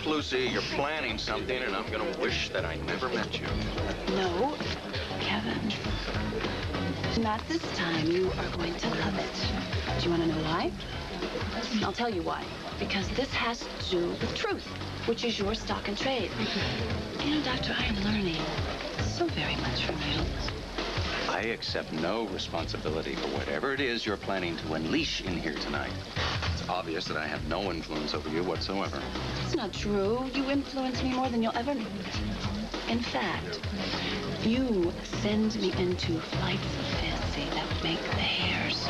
Lucy, you're planning something, and I'm gonna wish that I never met you. No, Kevin. Not this time. You are going to love it. Do you want to know why? I'll tell you why. Because this has to do with truth, which is your stock and trade. You know, Doctor, I am learning so very much from you. I accept no responsibility for whatever it is you're planning to unleash in here tonight. It's obvious that I have no influence over you whatsoever. It's not true. You influence me more than you'll ever know. In fact, you send me into flights of fancy that would make the hairs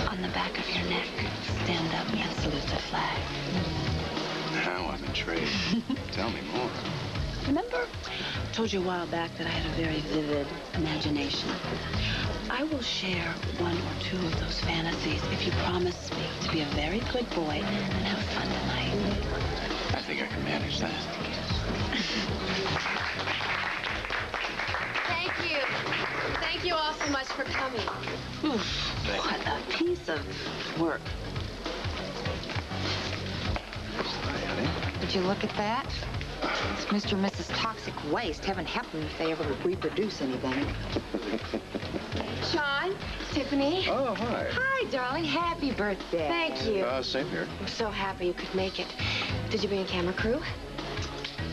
on the back of your neck stand up and salute the flag. Now I'm intrigued. Tell me more. Remember, I told you a while back that I had a very vivid imagination. I will share one or two of those fantasies if you promise me to be a very good boy and have fun tonight. I think I can manage that. Thank you. Thank you all so much for coming. What a piece of work. Would you look at that? It's Mr. and Mrs. Toxic Waste. Heaven help them if they ever reproduce anything. Sean, Tiffany. Oh, hi. Hi, darling. Happy birthday. Thank you. Same here. I'm so happy you could make it. Did you bring a camera crew?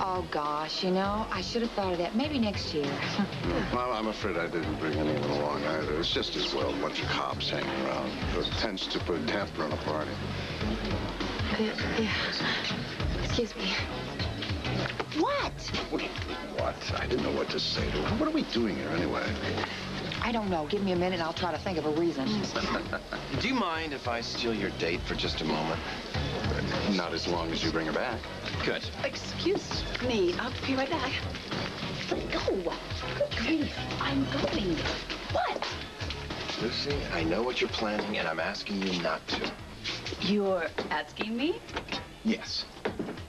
Oh, gosh, you know, I should have thought of that. Maybe next year. Well, I'm afraid I didn't bring anyone along either. It's just as well a bunch of cops hanging around. It tends to put a damper on a party. Yeah. Excuse me. What? Wait, what? I didn't know what to say to her. What are we doing here anyway? I don't know. Give me a minute and I'll try to think of a reason. Do you mind if I steal your date for just a moment? Not as long as you bring her back. Good. Excuse me. I'll be right back. Go. Good grief. I'm going. What? Lucy, I know what you're planning, and I'm asking you not to. You're asking me? Yes.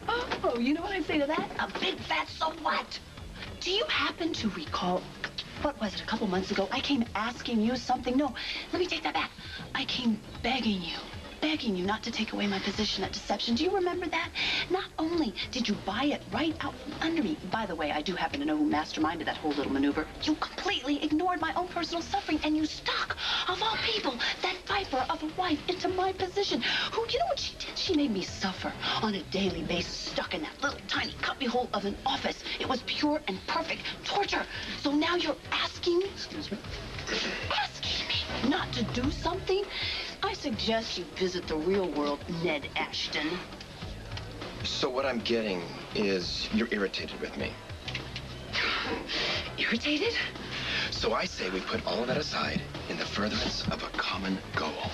Oh, you know what I'd say to that? A big fat so what? Do you happen to recall, what was it, a couple months ago, I came asking you something? No, let me take that back. I came begging you not to take away my position at Deception. Do you remember that? Not only did you buy it right out from under me, by the way, I do happen to know who masterminded that whole little maneuver. You completely ignored my own personal suffering, and you stuck, of all people, that viper of a wife into my position. Who, you know what she did? She made me suffer on a daily basis, stuck in that little tiny cubbyhole of an office. It was pure and perfect torture. So now you're asking me? Excuse me? Asking me not to do something? I suggest you visit the real world, Ned Ashton. So what I'm getting is you're irritated with me. Irritated? So I say we put all of that aside in the furtherance of a common goal.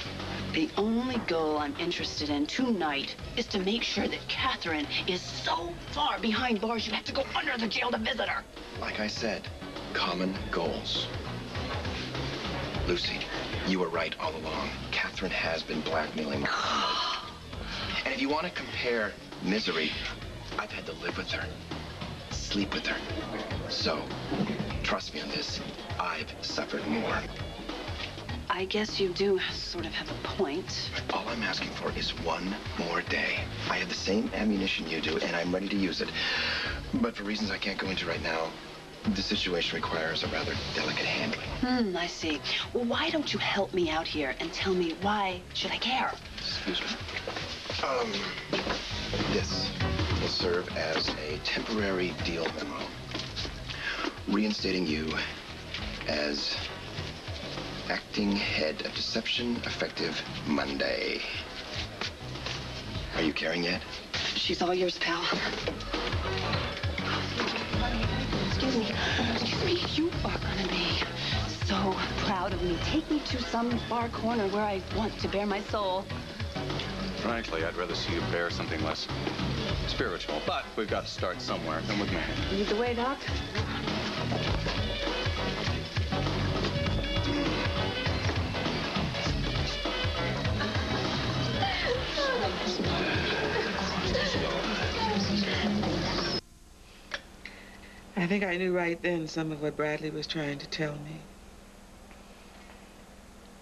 The only goal I'm interested in tonight is to make sure that Catherine is so far behind bars you have to go under the jail to visit her. Like I said, common goals. Lucy, you were right all along. Catherine has been blackmailing me. And if you want to compare misery, I've had to live with her, sleep with her. So, trust me on this, I've suffered more. I guess you do sort of have a point. All I'm asking for is one more day. I have the same ammunition you do, and I'm ready to use it. But for reasons I can't go into right now, the situation requires a rather delicate handling. I see. Well, why don't you help me out here and tell me why should I care? Excuse me. This will serve as a temporary deal memo, reinstating you as acting head of Deception effective Monday. Are you caring yet? She's all yours, pal. Excuse me, you are gonna be so proud of me. Take me to some far corner where I want to bare my soul. Frankly, I'd rather see you bear something less spiritual, but we've got to start somewhere. Come with me. Lead the way, Doc. I think I knew right then some of what Bradley was trying to tell me.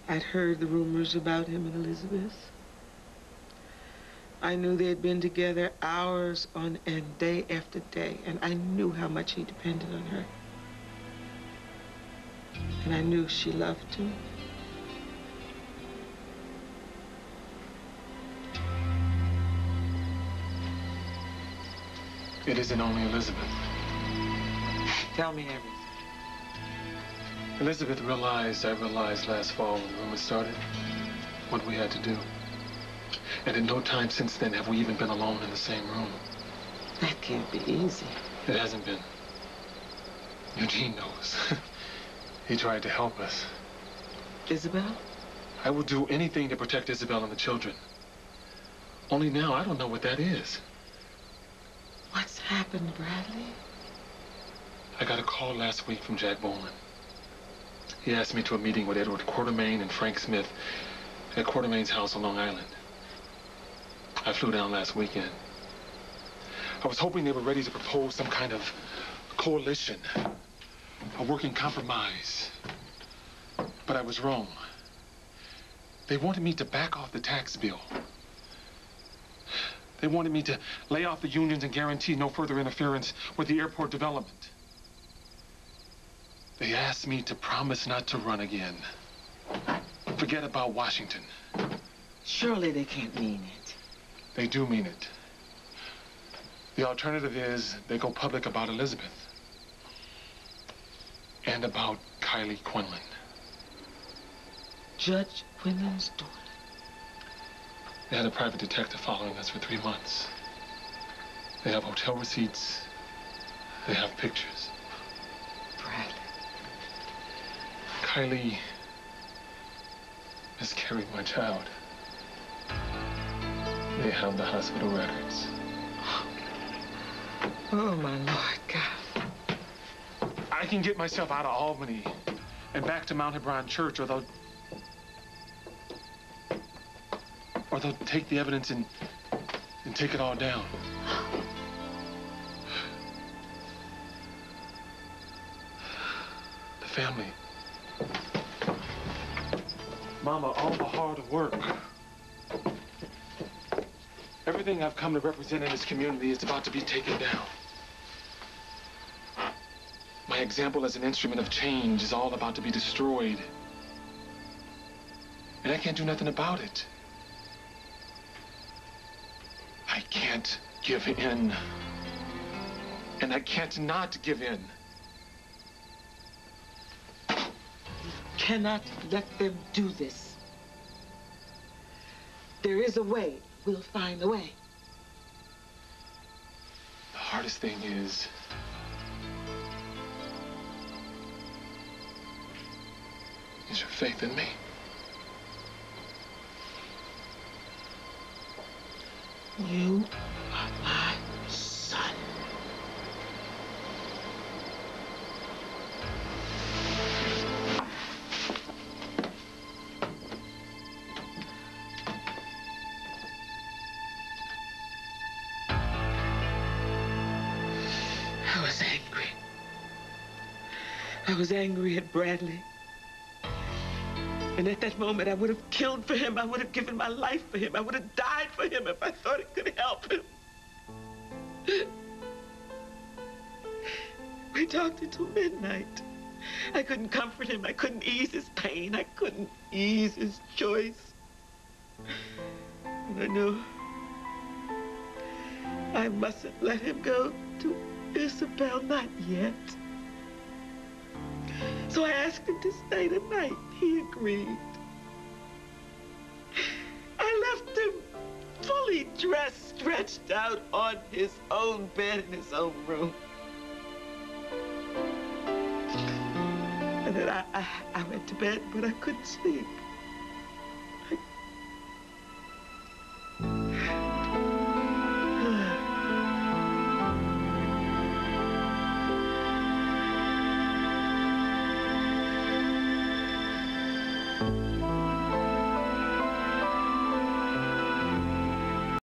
I'd heard the rumors about him and Elizabeth. I knew they had been together hours on end, day after day, and I knew how much he depended on her. And I knew she loved him. It isn't only Elizabeth. Tell me everything. Elizabeth realized, I realized last fall when the rumors started, what we had to do. And in no time since then have we even been alone in the same room. That can't be easy. It hasn't been. Eugene knows. He tried to help us. Isabel? I will do anything to protect Isabel and the children. Only now, I don't know what that is. What's happened, Bradley? I got a call last week from Jack Boland. He asked me to a meeting with Edward Quartermain and Frank Smith at Quartermain's house on Long Island. I flew down last weekend. I was hoping they were ready to propose some kind of coalition, a working compromise. But I was wrong. They wanted me to back off the tax bill. They wanted me to lay off the unions and guarantee no further interference with the airport development. They asked me to promise not to run again. Forget about Washington. Surely they can't mean it. They do mean it. The alternative is they go public about Elizabeth. And about Kylie Quinlan. Judge Quinlan's daughter. They had a private detective following us for 3 months. They have hotel receipts. They have pictures. Bradley. Kylie miscarried my child. They have the hospital records. Oh, my Lord, God. I can get myself out of Albany and back to Mount Hebron Church, or they'll take the evidence and take it all down. The family. Mama, all the hard work. Everything I've come to represent in this community is about to be taken down. My example as an instrument of change is all about to be destroyed. And I can't do nothing about it. I can't give in. And I can't not give in. You cannot let them do this. There is a way. We'll find a way. The hardest thing is your faith in me. You are my son. I was angry. I was angry at Bradley. And at that moment, I would have killed for him. I would have given my life for him. I would have died for him if I thought it could help him. We talked until midnight. I couldn't comfort him. I couldn't ease his pain. I couldn't ease his choice. And I knew I mustn't let him go to Isabel, not yet. So I asked him to stay the night. He agreed. I left him fully dressed, stretched out on his own bed in his own room. And then I went to bed, but I couldn't sleep.